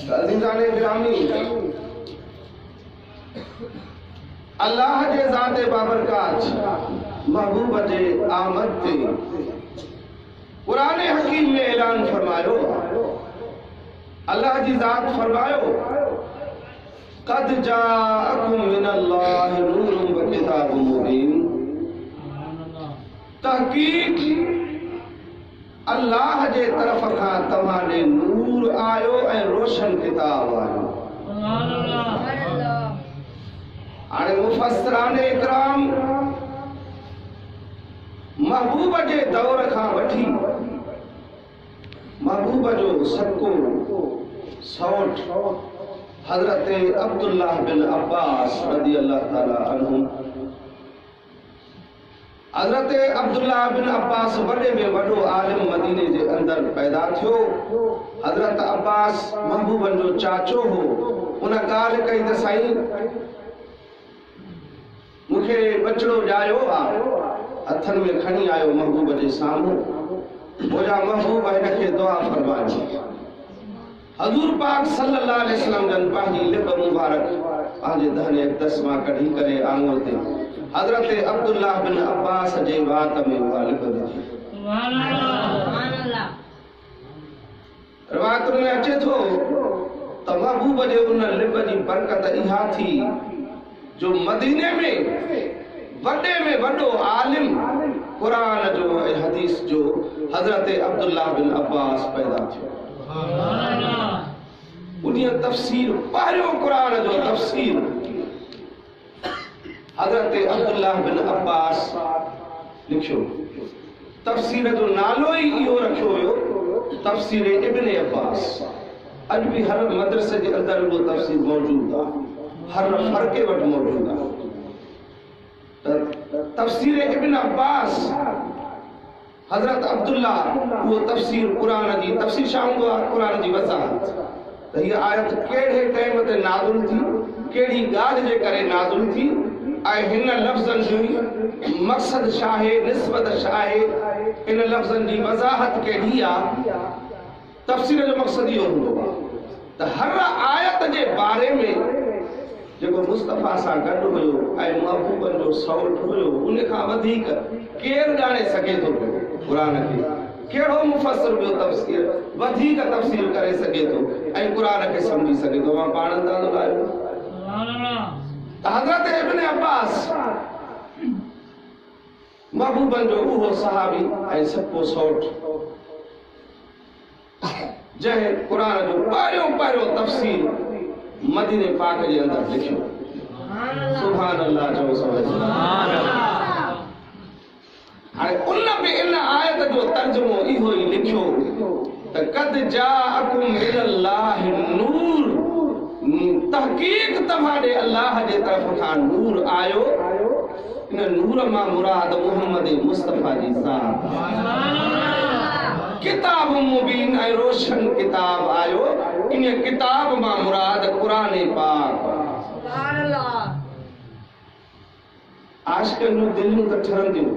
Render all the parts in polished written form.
अज़ीज़ाने गिरामी, अल्लाह जे ज़ाते बाबरकात महबूब जे आमद ते कुरान हकीम में ऐलान फरमायो, अल्लाह जी ज़ात फरमायो क़द जाअकुम मिनल्लाहि नूरुन व किताबुम मुबीन। तहकीक अल्लाह जे तरफ खां तव्हां नूर आयो ऐं रोशन किताब आयो। हाणे मुफ़स्सिराने इकराम महबूब जे दौर खां वठी महबूब जो सको सौट हज़रत अब्दुल्लाह बिन अब्बास रज़ी अल्लाह ताला अन्हु, हज़रत अब्दुल्लाह बिन अब्बास वॾे में वॾो आलिम मदीने जे अंदर पैदा थियो। हज़रत अब्बास महबूबन जो चाचो हो। उन ॻाल्हि कई त साईं मूंखे बचड़ो ॼायो आहे, हथनि में खणी आयो महबूब जे साम्हूं। मुंहिंजा महबूब हिनखे दुआ फरमायो। हज़ूर पाक सल्लल्लाहु अलैहि वसल्लम जन पंहिंजी लिब मुबारक पंहिंजे दहने अक़दस मां कढी करे आंगुर ते हज़रत अब्दुल्लाह बिन अब्बास जे वात में उहा लिब विधी। सुभान अल्लाह। रिवायतुनि में अचे थो त महबूब जे उन लिब जी बरकत इहा थी जो मदीने में वॾे में वॾो आलिम कुरान जो ऐं हदीस जो हज़रत अब्दुल्लाह बिन अब्बास पैदा थियो। उन्हीअ तफ़सीर पहिरियों कुरान जो तफ़सीर हज़रत अब्दुल्लाह बिन अब्बास लिखियो। तफ़सीर जो नालो ई इहो रखियो वियो तफ़सीर इब्न अब्बास। अॼु बि हर मदरसे जे अंदरि उहो तफ़सीर मौजूद आहे, हर फ़र्क़े वटि मौजूद आहे। तफ़सीर इब्न अब्बास हज़रत अब्दुल्लाह वो तफ़सीर कुरान जी तफ़सीर छा हूंदो आहे, कुरान जी वज़ाहत त हीअ आयत कहिड़े टाइम ते नाज़िल थी, कहिड़ी ॻाल्हि जे करे नाज़िल थी ऐं हिन लफ़्ज़नि जी मक़सद छा आहे, निस्बत छा आहे, इन लफ़्ज़नि जी वज़ाहत कहिड़ी आहे। तफ़सीर जो मक़सद इहो हूंदो आहे त हर आयत जे बारे में जेको मुस्तफ़ा सां गॾु हुयो ऐं महबूबन जो सौट हुयो उन खां वधीक केरु ॼाणे सघे थो पियो क़ुरान खे। कहिड़ो मुफ़स्सिर ॿियो तफ़सीर वधीक तफ़सीर करे सघे थो ऐं क़ुरान खे सम्झी सघे थो। मां पाण अंदाज़ो लायो त हज़रत इब्न अब्बास महबूबन जो उहो सहाबी ऐं सको सौट जंहिं क़ुरान जो पहिरियों तफ़सीर मदीने पाक जे अंदर लिखियो। सुभान अल्लाह जो सुभान अल्लाह। हाणे उन में इन आयत जो तर्जुमो इहो ई लिखियो त क़द जाअकुम मिनल्लाहि नूर। तहकीक तव्हां ॾे अल्लाह जे तरफ़ खां नूर आयो। इन नूर मां मुराद मुहम्मद मुस्तफ़ा जी ज़ात। किताब मुबीन ऐं रोशन किताब आयो। इन किताब मां मुराद कुरान पाक। सुभान अल्लाह। आशिक़नि जूं दिलियूं त ठरंदियूं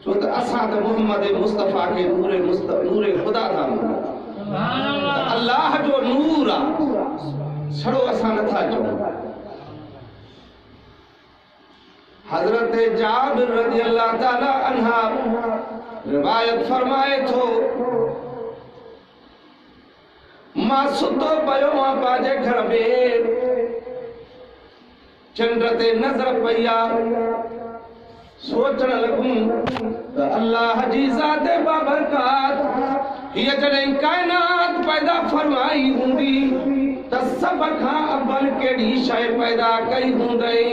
छो त असां त मुहम्मद मुस्तफ़ा खे नूरे ख़ुदा था मञूं। सुभान अल्लाह। अल्लाह जो नूर आहे, छड़ो असां नथा चऊं। हज़रत जाबिर रज़ी अल्लाह ताला अन्हा रिवायत फरमाए थो मां सुतो पियो मां पंहिंजे घर में चंड ते नज़र पई आहे। सोचण लॻुमि त अल्लाह जी ज़ाते बाबरकात हीअ जॾहिं काइनात पैदा फरमाई हूंदी त सभ खां अव्वल कहिड़ी शइ पैदा कई हूंदई।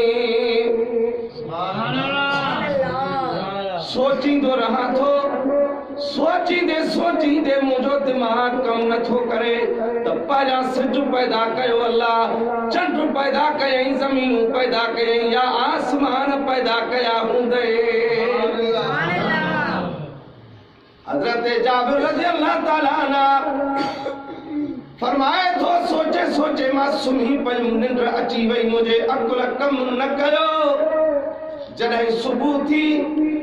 सोचींदो रहां थो, सोचींदे मुंहिंजो दिमाग़ कम नथो करे त पहिरियां सिज पैदा कयो अल्लाह, चंड पैदा कयईं, ज़मीनूं पैदा कयईं या आसमान पैदा कया हूंदे। हज़रत जाबिर रज़ी अल्लाह ताला अन्हु फरमाए थो सोचे मां सुम्ही पयुमि, निंड अची वई, मुंहिंजे अकुल कम न कयो। जॾहिं सुबुह थी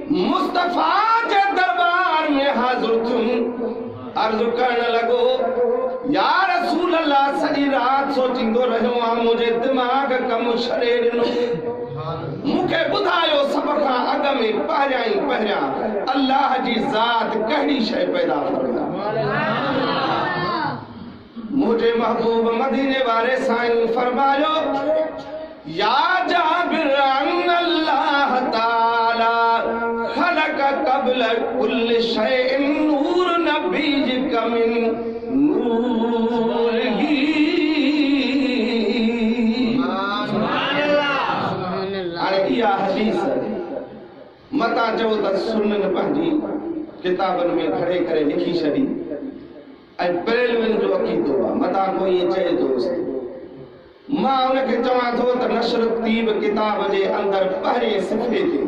मुस्तफ़ा जे दरबार में हाज़िर थियुमि, अर्ज़ करण लॻो या रसूल अल्लाह सॼी राति सोचींदो रहियो आहियां मुंहिंजे दिमाग़ कमु छॾे ॾिनो मूंखे ॿुधायो सभ खां अॻ में पहिरियां अल्लाह जी ज़ात कहिड़ी शइ पैदा फरमाई मुझे महबूब मदीने वाले साईं फरमायो या जाबिर अल्लाह ताला खलक क़ब्ल कुल्ल शैइन नूर नबीक मिन नूरिही हाणे इहा हदीस मता चओ त सुनन पंहिंजी किताबनि में खड़े करे लिखी छॾी ऐं बरेलवियुनि जो अक़ीदो आहे मता कोई चए थो मां उनखे चवां थो त नशर तीब किताब जे अंदरि पहिरें सिफ़े ते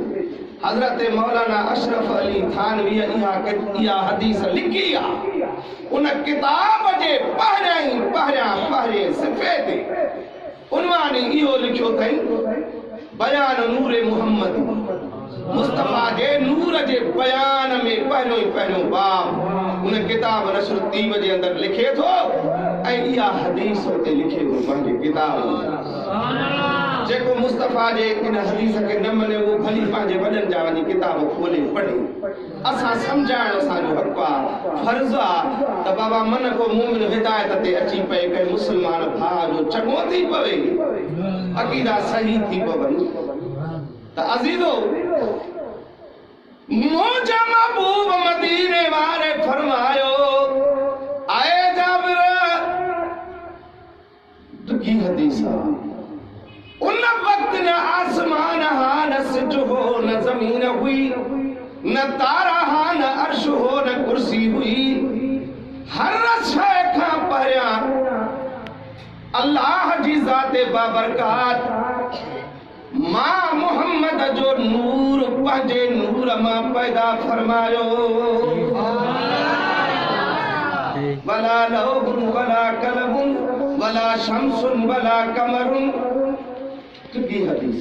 हज़रत मौलाना अशरफ अली थानवी इहा हदीस लिखी आहे उन किताब जे पहिरें सिफ़े ते उन्वान इहो लिखियो अथई बयान नूरे मुहम्मद मुस्तफा जे नूर जे बयान में पहिरियों बाब उन किताब नशर तीब जे अंदरि लिखे थो ऐं इहा हदीस उते लिखे थो पंहिंजी किताब जेको मुस्तफा जे इन हदीस खे न मने उहो भली पंहिंजे वॾनि जा वञी किताब खोले पढ़े असां सम्झाइण असांजो हक़ आहे फर्ज़ आहे त बाबा मन को मोमिन हिदायत ते अची पए कंहिं मुस्लमान भाउ जो चङो थी पवे अक़ीदा सही थी पवनि त अज़ीज़ो मुंहिंजा महबूब मदीने वारे फरमायो आए जाबिर दुखी हदीस उन वक्त न आसमान हा न सिज हो न जमीन हुई न तारा हा न अर्श हो न कुर्सी हुई हर शइ खां पहिरियां अल्लाह जी ज़ाते बाबरकात मां मोहम्मद जो नूर पंहिंजे नूर मां पैदा फरमायो वला लौहुन वला कलमुन वला शम्सुन वला कमरुन की हदीस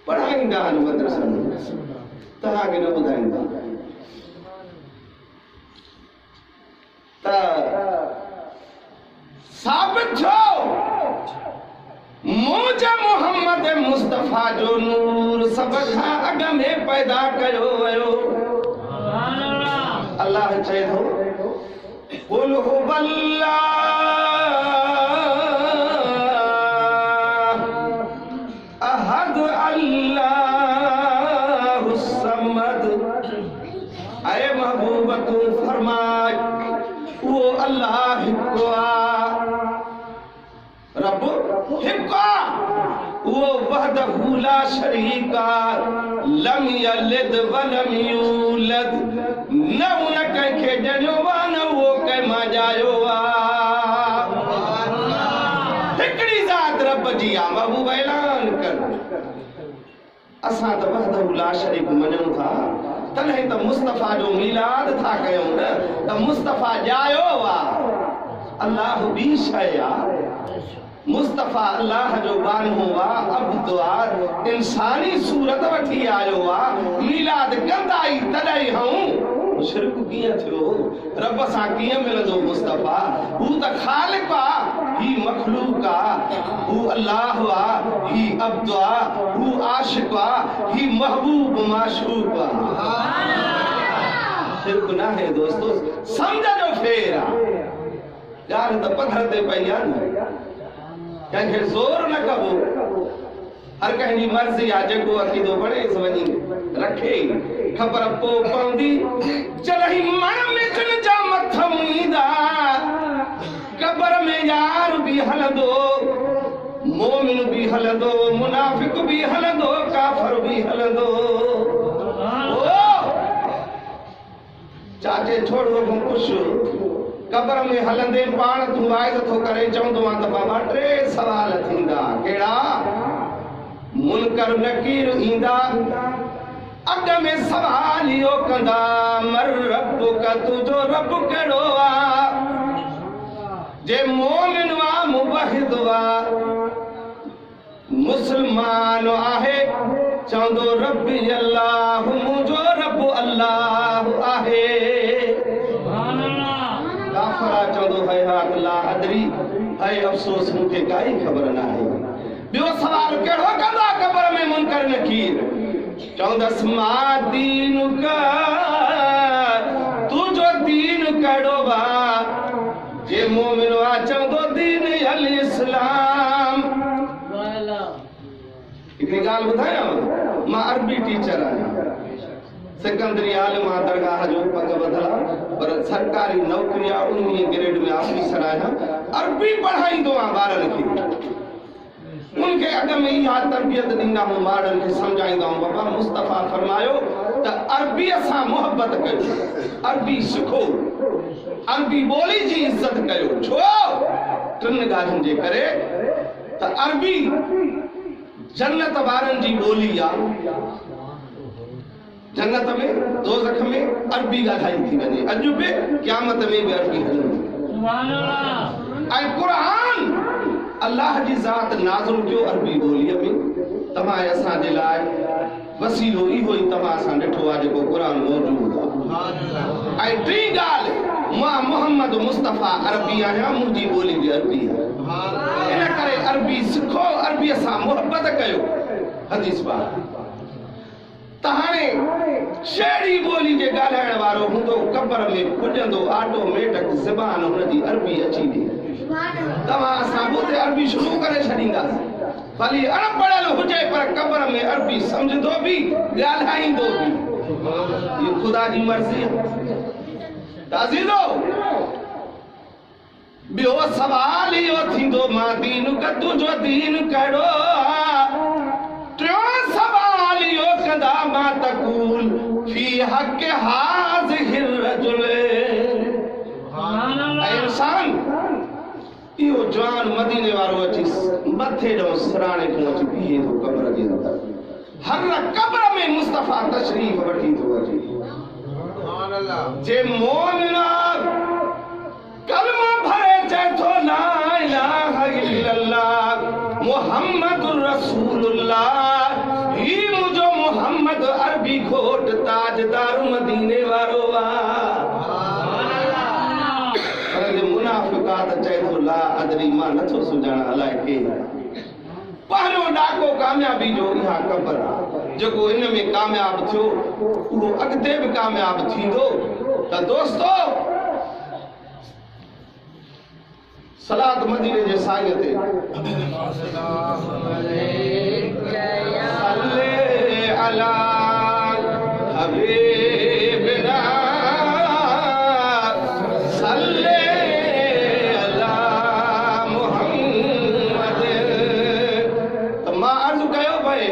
पढ़ाईंदा आहिनि मदरसनि में तव्हांखे न ॿुधाईंदा त साबित थियो मुंहिंजे मोहम्मद मुस्तफा जो नूर सभ खां अॻ में पैदा कयो वियो अल्लाह चए थो कुल हुवल्लाह अहद अल्लाहु समद ऐ महबूब तू फरमाए वो अल्लाह हिकु आहे रब हिकु आहे वो वहदहु ला शरीक लम यलिद वलम यूलद न उन कंहिंखे ॼणियो आहे न उहो कंहिं मां ॼायो आहे हिकिड़ी ज़ात रब जी आहे महबूब ऐलान कर असां त वहदहु ला शरीक मञूं था तॾहिं त मुस्तफा जो मीलाद था कयूं न त मुस्तफा ॼायो आहे अल्लाह ॿी शइ आहे मुस्तफा अल्लाह जो बानो आहे अब्द आहे इंसानी सूरत वठी आयो आहे मीलाद कंदा ई तॾहिं हूं शिरक कीअं थियो रब सां कीअं मिलंदो मुस्तफा हू त ख़ालिक आहे ही मखलूक आहे हू अल्लाह आहे ही अब्द आहे हू आशिक आहे ही महबूब माशूक आहे शिरक न है दोस्तो समझ जो फेर आहे ॻाल्हि त पथर ते पई आहे न कंहिंखे ज़ोर न कबो हर कंहिंजी मर्ज़ी आहे जेको अक़ीदो बणेसि वञी रखे ख़बर पोइ पवंदी चलही मण मिठन जा मथऊं ईंदा क़बर में यार बि हलंदो मोमिन बि हलंदो मुनाफ़िक बि हलंदो काफ़िर बि हलंदो चाचे छोड़ो कुछ कब्र में हलंदे पाण तू वाइद थो करे चवंदो आहे त बाबा टे सवाल थींदा कहिड़ा मुनकर नकीर ईंदा अॻ में सवाल इहो कंदा मर रब्बुक तुंहिंजो रब कहिड़ो आहे जे मोमिन आहे मुवहिद आहे मुस्लमान आहे चवंदो रब्बी अल्लाह मुंहिंजो रब अल्लाह आहे काफ़िर चवंदो बैहाक ला अदरी है अफसोस मुखे काई खबर ना है बियो सवाल केड़ो कंदा कब्र में मुनकर नकीर चौदस मां दीन का तू जो दीन कड़ो बा जे मोमिन वा चंदो दीन अल इस्लाम इतनी गाल बुधाया मां अरबी टीचर आया सेकेंडरी आलिम दरगाह जो पग बदला पर सरकारी नौकरी 19 ग्रेड में ऑफिसर आया अरबी पढ़ाई दो बारन के उनके अग में यह तरबियत दींदा हूं मारन के समझाईंदा हूं बाबा मुस्तफा फरमायो त अरबी सा मोहब्बत कयो अरबी सिखो अरबी बोली जी इज्जत कयो छो टिन गालन जे करे त अरबी जन्नत वारन जी बोली आ जन्नत में दोज़ख में अरबी ॻाल्हाई थी वञे अॼु बि क़यामत में भी अरबी हलंदी सुभान अल्लाह ऐं क़ुरान अल्लाह जी ज़ात नाज़िल कयो अरबी ॿोलीअ में तव्हां असां जे लाइ वसीलो इहो ई तव्हां असां ॾिठो आहे जेको क़ुरान मौजूद आहे सुभान अल्लाह ऐं टी ॻाल्हि मां मोहम्मद मुस्तफा अरबी आहियां मुंहिंजी ॿोली बि अरबी आहे सुभान अल्लाह इन करे अरबी सिखो अरबीअ सां मोहब्बत कयो हदीस बात तहाने शेड़ी बोली जे ॻाल्हाइण वारो हूंदो कब्र में पुॼंदो ऑटोमेटिक ज़बान हुनजी अरबी अची वेंदी तव्हां असां ॿुधे अरबी शुरू करे छॾींदासीं भली अनपढ़ियल हुजे पर कब्र में अरबी समझंदो बि ॻाल्हाईंदो बि ये खुदा जी मर्ज़ी है ताज़ीलो ॿियो सवाल इहो थींदो मां दीन कदू जो दीन कहिड़ो टियों सवाल इहो कंदा मां तकूल फी हक़ हाज़िहिर रजुल सुभान अल्लाह इंसान इहो जवान मदीने वारो अची मथे ॾों सराणे खां अची बीहे थो कब्र जे अंदर हर कब्र में मुस्तफा तशरीफ वठी थो अचे सुभान अल्लाह जे मोमिन कलमा भरे चए थो ला इलाहा इल्लल्लाह मुहम्मदुर रसूलुल्लाह ही मुझो मोहम्मद अरबी घोट ताजदार मदीने वारो वा सुभान अल्लाह पर जे मुनाफिकात चए थो ला अदरी मां नथो सुञाण अलाए के पहिरियों ॾाको कामयाबी जो इहा कब्र आहे जेको इन में कामयाब थियो उहो अॻिते बि कामयाब थींदो त दोस्तो सलात मदीने जे साईं ते सल्ले अला हबीबना सल्ले अला मुहम्मद त मां अर्ज़ कयो भई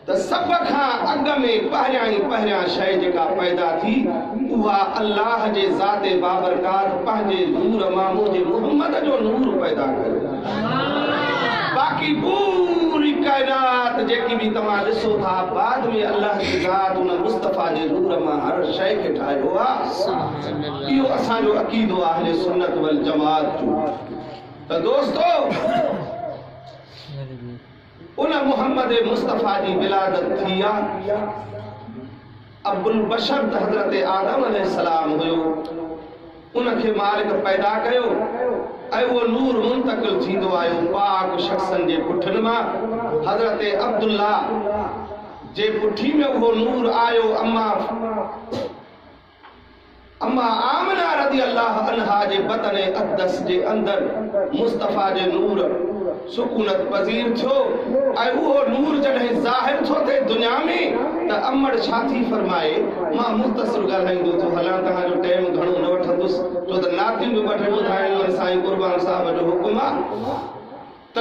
त सब खां अॻ में पहिरियां शइ जेका पैदा थी उहा अल्लाह जे ज़ाते बाबरकात पंहिंजे नूर मां मुंहिंजे मोहम्मद जो नूर पैदा कयो बाक़ी पूरी कायनात जेकी भी तव्हां ॾिसो था बाद में अल्लाह जी ज़ात उन मुस्तफा जे नूर मां हर शइ खे ठाहियो आहे इहो असांजो अक़ीदो आहे अहले सुन्नत वल जमात जो त दोस्तो उन मोहम्मद मुस्तफा जी विलादत थी आहे अब्दुल बशर हज़रत आदम अलैहिस्सलाम हुयो उनखे मालिक पैदा कयो ऐं उहो नूर मुंतकिल थींदो आयो पाक शख़्सनि जे पुठनि मां हज़रत अब्दुल्ला जे पुठी में उहो नूर आयो अम्मा आमना रज़ी अल्लाह अन्हा जे बतन अक़दस जे अंदर मुस्तफा जे नूर सुकूनत पज़ीर थियो ऐं उहो नूर जॾहिं ज़ाहिर थो थिए दुनिया में त अमड़ छा थी फरमाए मां मुख़्तसर ॻाल्हाईंदो थो हलां तव्हांजो टाइम घणो न वठंदुसि छो त नातियूं बि ॿ टे ॿुधाइणियूं साईं क़ुर्बान साहब जो हुकुम आहे त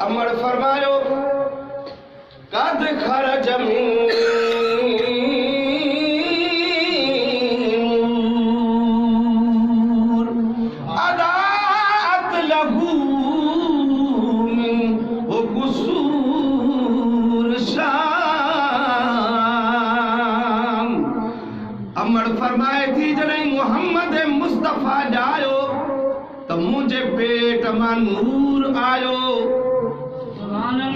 अमड़ फरमायो कद खरज फरमाए थी जॾहिं मोहम्मद मुस्तफा जायो त मुंहिंजे पेट मां नूर आयो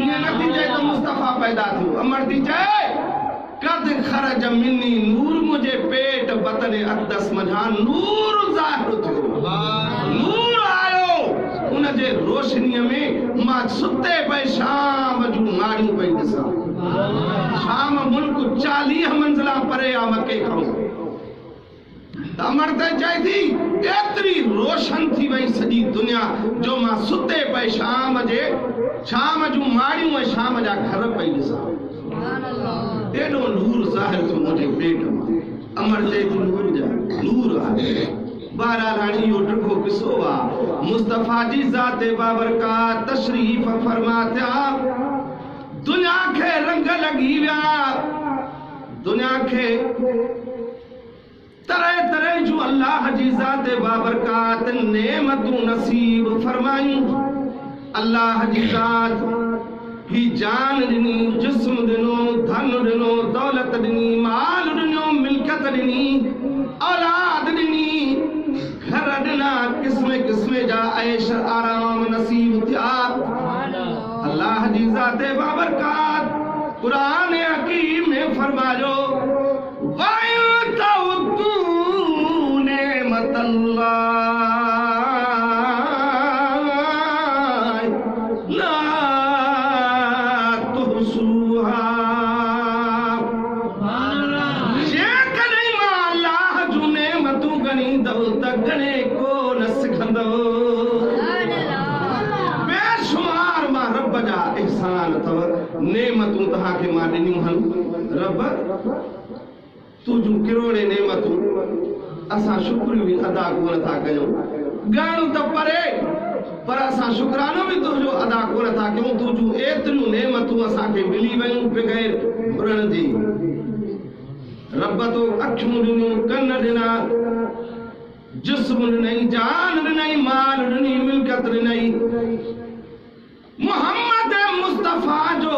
ईअं नथी चए त मुस्तफा पैदा थियो अमर थी चए कद खरज मिनी नूर मुंहिंजे पेट बतन अक़दस मझां नूर ज़ाहिर थियो सुते पे शाम जूं माड़ियूं पई ॾिसां शाम मुल्क 40 मंज़िला परे आ मके खां अमर ते चए थी एतिरी रोशन थी वई सॼी दुनिया जो मां सुते पे शाम जूं माड़ियूं ऐं शाम जा घर पई ॾिसां एॾो नूर ज़ाहिर थियो मुंहिंजे पेट मां अमर ते नूर जा नूर आहे बहरहाल हाणे इहो ॾुखो किसो आहे मुस्तफ़ा जी ज़ात बाबरकात तशरीफ़ फरमा थिया दुनिया खे रंग लॻी विया दुनिया खे तरह तरह जूं अल्लाह जी ज़ात बाबरकात नेमतूं नसीब फरमायूं अल्लाह जी ज़ात ही जान ॾिनी जिस्म ॾिनो धन ॾिनो दौलत ॾिनी माल ॾिनो मिल्कियत ॾिनी औलाद ॾिनी घर ॾिना क़िस्म क़िस्म जा ऐश आराम नसीब थिया अल्लाह जी ज़ात बाबरकात कुरान हकीम में फरमायो नेमतूं तहांखे मां ॾिनियूं हन रब तुझूं किरोड़े नेमतूं असां शुक्रियूं बि अदा कोन था कयूं ॻाइणो त परे पर असां शुक्रानो बि तुंहिंजो अदा कोन था कयूं तुझूं एतिरियूं नेमतूं असांखे मिली वयूं बग़ैर घुरण जी रब तो अखियूं ॾिनियूं कन ॾिना जिस्म ॾिनई जान ॾिनई माल ॾिनी मिल्कियत ॾिनई मोहम्मद मुस्तफ़ा जो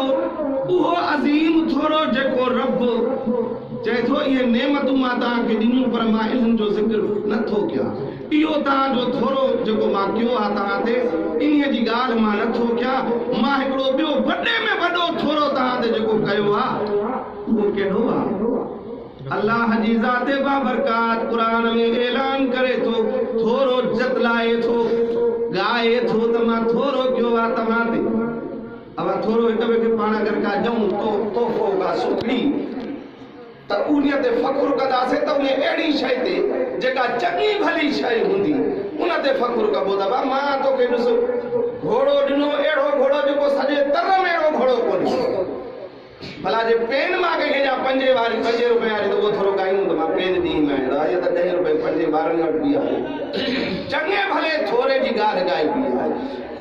उहो अज़ीम थोरो जेको रब चए थो इहे नेमतूं मां तव्हांखे ॾिनियूं पर मां इन्हनि जो ज़िक्र नथो कयां इहो तव्हांजो थोरो जेको मां कयो आहे तव्हां ते इन्हीअ जी ॻाल्हि मां नथो कयां मां हिकिड़ो ॿियो वॾे में वॾो थोरो तव्हां ते जेको कयो आहे उहो कहिड़ो आहे अल्लाह जी ज़ात बाबरकात कुरान में ऐलान करे थो थोरो जतलाए थो गाए थो त मां थोरो कयो आहे तव्हां ते अब थोरो हिक ॿिए खे पाण अगरि का ॾियूं तोहफ़ो का सुखड़ी त उन्हीअ ते फ़ख़ुरु कंदासीं त उन अहिड़ी शइ ते जेका चङी भली शइ हूंदी उन ते फ़ख़ुरु कबो त मां तोखे ॾिस घोड़ो ॾिनो अहिड़ो घोड़ो जेको सॼे तर में अहिड़ो घोड़ो कोन्हे भला जे पेन मां कंहिंखे जा 5 रुपए वारी त उहो थोरो ॻायूं त मां पेन ॾींदीमांइ इहा त 10 रुपए 5 ॿारनि वटि बि आहे चङे भले थोरे जी ॻाल्हि ॻाइबी आहे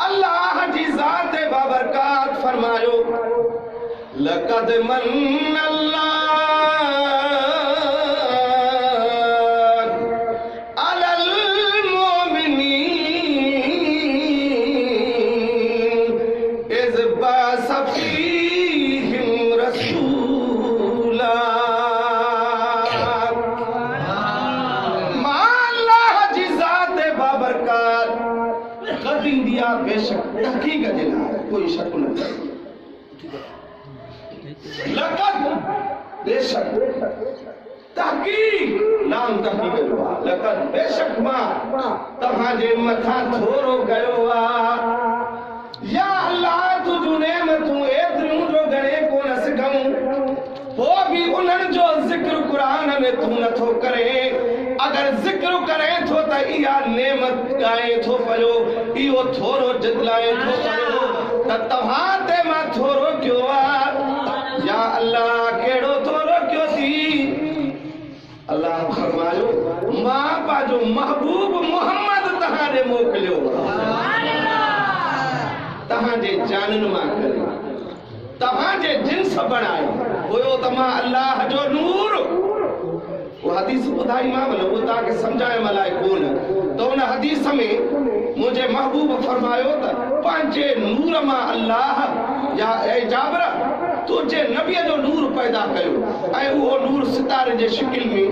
अल्लाह जी ज़ात बाबरकात फरमायो लक़द मन अल्लाह अलल मोमिनीन इज़ बसफीहिम रसूला अल्लाह जी ज़ात बाबरकात कदीं दिया बेशक हकीकत जे लाइ कोई शक न लक़द बेशक तहकीक नाम तहकीक जो आहे लक़द बेशक मां तव्हांजे मथां थोरो कयो आहे या अल्लाह तुझूं नेमतूं एतिरियूं जो घणे कोन सघूं पोइ बि उन्हनि जो ज़िक्र क़ुरान में तूं नथो करे अगरि ज़िक्र करे थो त इहा नेमत ॻाए थो पियो इहो थोरो जतलाए थो पियो त तव्हां ते मां थोरो कयो आहे या अल्लाह कहिड़ो थोरो कयो थी अल्लाह फरमायो मां पंहिंजो महबूब मोहम्मद तव्हां ॾे मोकिलियो तव्हांजे जाननि मां करे तव्हांजे जिन्स बणायो हुयो त मां अल्लाह जो नूर वो हदीस ॿुधाई मां भले वो तव्हांखे सम्झाइण लाइ कोन त उन हदीस में मुंहिंजे महबूब फरमायो त पंहिंजे नूर मां अल्लाह या ए जाबर तुंहिंजे नबीअ जो नूर पैदा कयो ऐं उहो नूर सितारे जे शिकिल में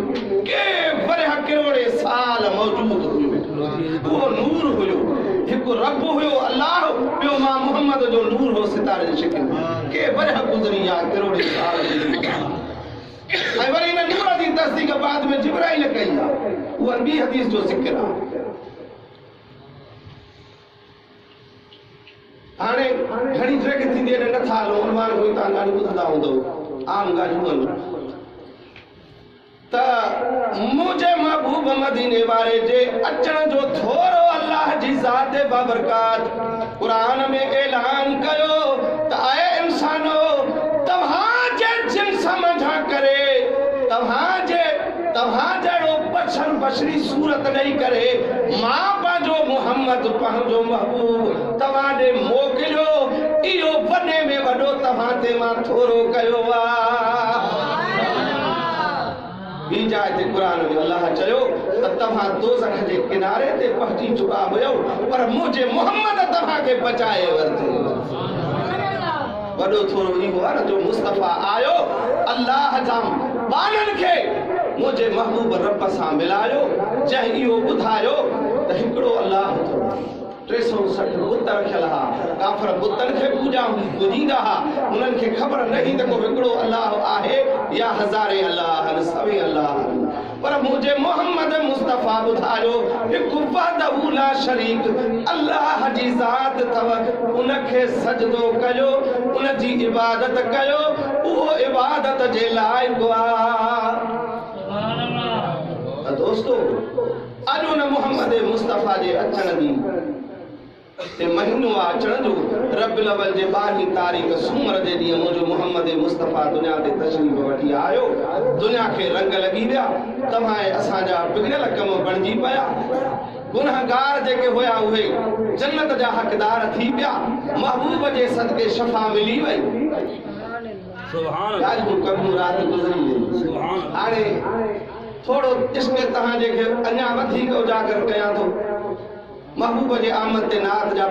के वरह किरोड़े साल मौजूद हुयो उहो नूर हुयो हिकु रब हुयो अल्लाह ॿियो मां मोहम्मद जो नूर हो सितारे जे शिकिल में के वरह गुज़री या किरोड़े साल ऐं वरी इन नूर जी तस्दीक बाद में जिब्राइल कई आहे उहा ॿी हदीस जो ज़िक्र आहे हाणे घणी जगह थींदी आहे नथा हलो उनवान कोई तव्हां ॻाल्हि ॿुधंदा हूंदव आम ॻाल्हियूं त मुंहिंजे महबूब मदीने वारे जे अचण जो थोरो अल्लाह जी ज़ात बाबरकात क़ुरान में ऐलान कयो त आए इंसानो तव्हांजे जिन्स मंझां करे तव्हां जहिड़ो बशरी सूरत ॾेई करे मां पंहिंजो मुहम्मद पंहिंजो महबूब तव्हां ॾे मोकिलियो इहो वॾे में वॾो तव्हां ते मां थोरो कयो ॿी जाइ ते क़ुरान में अल्लाह चयो त तव्हां दोज़ख जे किनारे ते पहुची चुका हुयो पर मुंहिंजे मुहम्मद तव्हांखे बचाए वरितो वॾो थोरो इहो आहे न जो मुस्तफ़ा आयो अल्लाह जा बाननि खे मुंहिंजे महबूब रब सां मिलायो जंहिं इहो ॿुधायो त हिकिड़ो अल्लाह थो 360 बुत रखियल हा काफ़र बुतनि खे पूॼा पूॼींदा हा उन्हनि खे ख़बर नहीं त को हिकिड़ो अल्लाह आहे या हज़ारे अल्लाह सवे अल्लाह पर मुंहिंजे मोहम्मद मुस्तफ़ा ॿुधायो हिकु वहदहू ला शरीक अल्लाह जी ज़ात अथव उनखे सजदो कयो उन जी इबादत कयो उहो इबादत जे लाइक़ु आहे दोस्तो अॼु उन मोहम्मद मुस्तफ़ा जे अचण जी ते महीनो अचण जो रबिउल अव्वल जे 12 तारीख़ सूमर जे ॾींहुं मुंहिंजो मोहम्मद मुस्तफ़ा दुनिया ते तशरीफ़ वठी आयो दुनिया खे रंग लॻी विया तव्हां असांजा बिगड़ियल कम बणिजी पिया गुनहगार जेके हुया उहे जन्नत जा हक़दार थी पिया महबूब जे सदके शफ़ा मिली वई ॻाल्हियूं कमूं राति गुज़री वई हाणे थोड़ो इश्क तव्हां जेके अञा वधीक उजागर कयां थो महबूब जे आमद ते नात जा